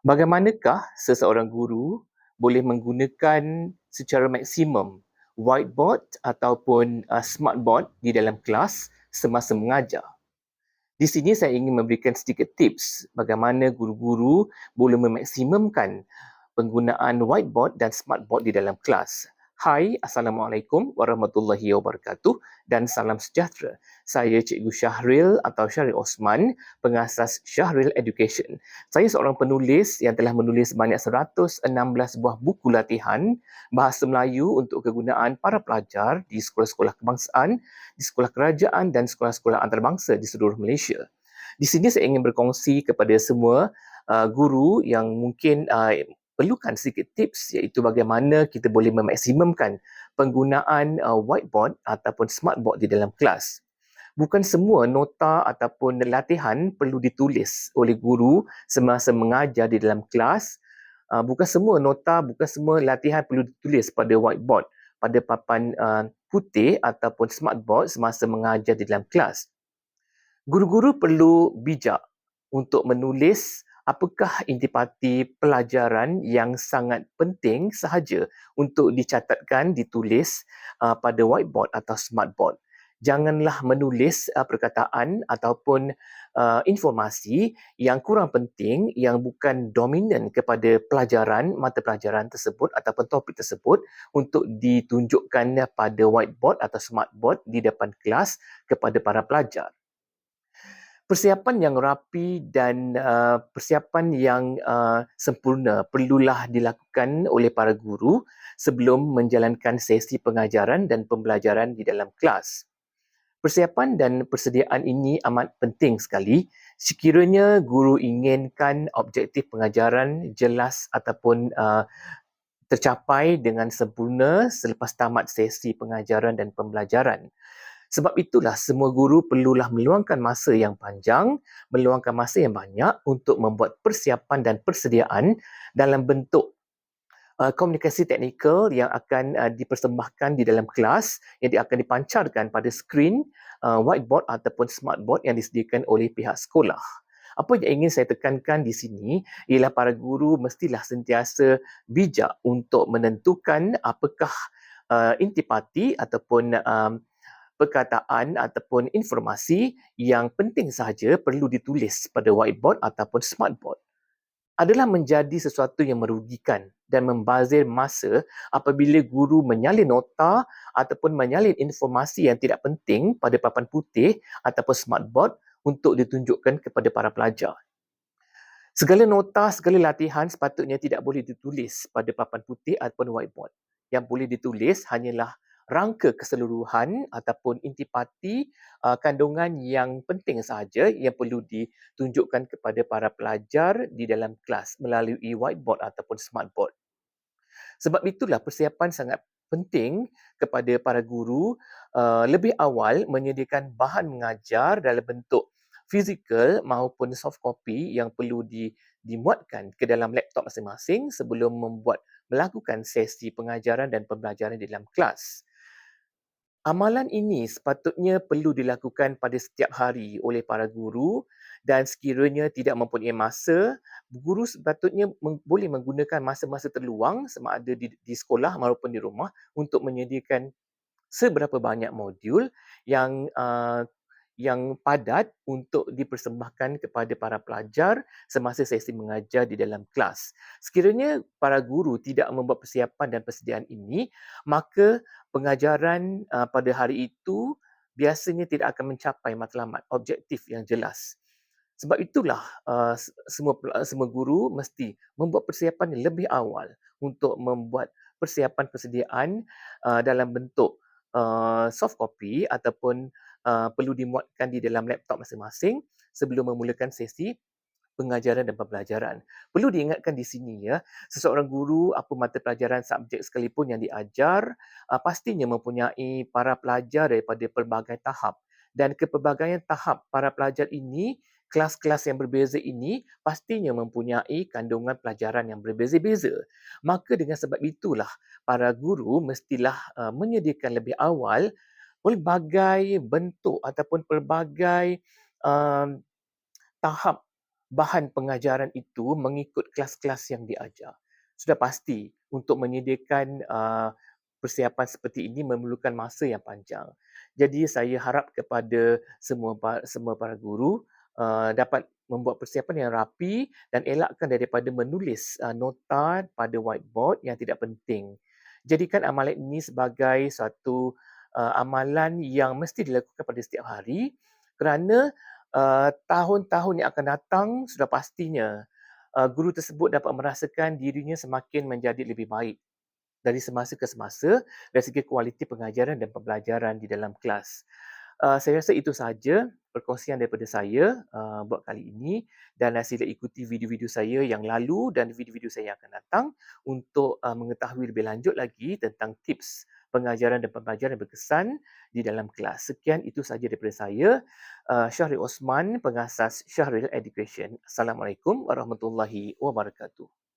Bagaimanakah seseorang guru boleh menggunakan secara maksimum whiteboard ataupun smartboard di dalam kelas semasa mengajar? Di sini saya ingin memberikan sedikit tips bagaimana guru-guru boleh memaksimumkan penggunaan whiteboard dan smartboard di dalam kelas. Hai, Assalamualaikum warahmatullahi wabarakatuh dan salam sejahtera. Saya Cikgu Syahril atau Syahril Osman, pengasas Syahril Education. Saya seorang penulis yang telah menulis banyak 116 buah buku latihan bahasa Melayu untuk kegunaan para pelajar di sekolah-sekolah kebangsaan, di sekolah kerajaan dan sekolah-sekolah antarabangsa di seluruh Malaysia. Di sini saya ingin berkongsi kepada semua guru yang mungkin perlukan sedikit tips iaitu bagaimana kita boleh memaksimumkan penggunaan whiteboard ataupun smartboard di dalam kelas. Bukan semua nota ataupun latihan perlu ditulis oleh guru semasa mengajar di dalam kelas. Bukan semua nota, bukan semua latihan perlu ditulis pada whiteboard, pada papan putih ataupun smartboard semasa mengajar di dalam kelas. Guru-guru perlu bijak untuk menulis apakah intipati pelajaran yang sangat penting sahaja untuk dicatatkan, ditulis pada whiteboard atau smartboard. Janganlah menulis perkataan ataupun informasi yang kurang penting, yang bukan dominan kepada pelajaran, mata pelajaran tersebut ataupun topik tersebut untuk ditunjukkan pada whiteboard atau smartboard di depan kelas kepada para pelajar. Persiapan yang rapi dan persiapan yang sempurna perlulah dilakukan oleh para guru sebelum menjalankan sesi pengajaran dan pembelajaran di dalam kelas. Persiapan dan persediaan ini amat penting sekali sekiranya guru inginkan objektif pengajaran jelas ataupun tercapai dengan sempurna selepas tamat sesi pengajaran dan pembelajaran. Sebab itulah semua guru perlulah meluangkan masa yang panjang, meluangkan masa yang banyak untuk membuat persiapan dan persediaan dalam bentuk komunikasi teknikal yang akan dipersembahkan di dalam kelas yang akan dipancarkan pada skrin whiteboard ataupun smartboard yang disediakan oleh pihak sekolah. Apa yang ingin saya tekankan di sini ialah para guru mestilah sentiasa bijak untuk menentukan apakah intipati ataupun perkataan ataupun informasi yang penting sahaja perlu ditulis pada whiteboard ataupun smartboard. Adalah menjadi sesuatu yang merugikan dan membazir masa apabila guru menyalin nota ataupun menyalin informasi yang tidak penting pada papan putih ataupun smartboard untuk ditunjukkan kepada para pelajar. Segala nota, segala latihan sepatutnya tidak boleh ditulis pada papan putih ataupun whiteboard. Yang boleh ditulis hanyalah rangka keseluruhan ataupun intipati kandungan yang penting sahaja yang perlu ditunjukkan kepada para pelajar di dalam kelas melalui whiteboard ataupun smartboard. Sebab itulah persiapan sangat penting kepada para guru lebih awal menyediakan bahan mengajar dalam bentuk fizikal maupun soft copy yang perlu dimuatkan ke dalam laptop masing-masing sebelum melakukan sesi pengajaran dan pembelajaran di dalam kelas. Amalan ini sepatutnya perlu dilakukan pada setiap hari oleh para guru dan sekiranya tidak mempunyai masa, guru sepatutnya boleh menggunakan masa-masa terluang sama ada di sekolah maupun di rumah untuk menyediakan seberapa banyak modul yang padat untuk dipersembahkan kepada para pelajar semasa sesi mengajar di dalam kelas. Sekiranya para guru tidak membuat persiapan dan persediaan ini, maka pengajaran pada hari itu biasanya tidak akan mencapai matlamat objektif yang jelas. Sebab itulah semua guru mesti membuat persiapan yang lebih awal untuk membuat persiapan persediaan dalam bentuk soft copy ataupun perlu dimuatkan di dalam laptop masing-masing sebelum memulakan sesi pengajaran dan pembelajaran. Perlu diingatkan di sini ya, seseorang guru apa mata pelajaran subjek sekalipun yang diajar pastinya mempunyai para pelajar daripada pelbagai tahap dan kepelbagaian tahap para pelajar ini, kelas-kelas yang berbeza ini pastinya mempunyai kandungan pelajaran yang berbeza-beza. Maka dengan sebab itulah para guru mestilah menyediakan lebih awal pelbagai bentuk ataupun pelbagai tahap bahan pengajaran itu mengikut kelas-kelas yang diajar. Sudah pasti untuk menyediakan persiapan seperti ini memerlukan masa yang panjang. Jadi saya harap kepada semua para guru dapat membuat persiapan yang rapi dan elakkan daripada menulis nota pada whiteboard yang tidak penting. Jadikan amalan ini sebagai satu amalan yang mesti dilakukan pada setiap hari kerana tahun-tahun yang akan datang sudah pastinya guru tersebut dapat merasakan dirinya semakin menjadi lebih baik dari semasa ke semasa dari segi kualiti pengajaran dan pembelajaran di dalam kelas. Saya rasa itu sahaja perkongsian daripada saya buat kali ini dan sila ikuti video-video saya yang lalu dan video-video saya yang akan datang untuk mengetahui lebih lanjut lagi tentang tips pengajaran dan pembelajaran yang berkesan di dalam kelas. Sekian itu sahaja daripada saya, Syahril Osman, pengasas Syahril Education. Assalamualaikum warahmatullahi wabarakatuh.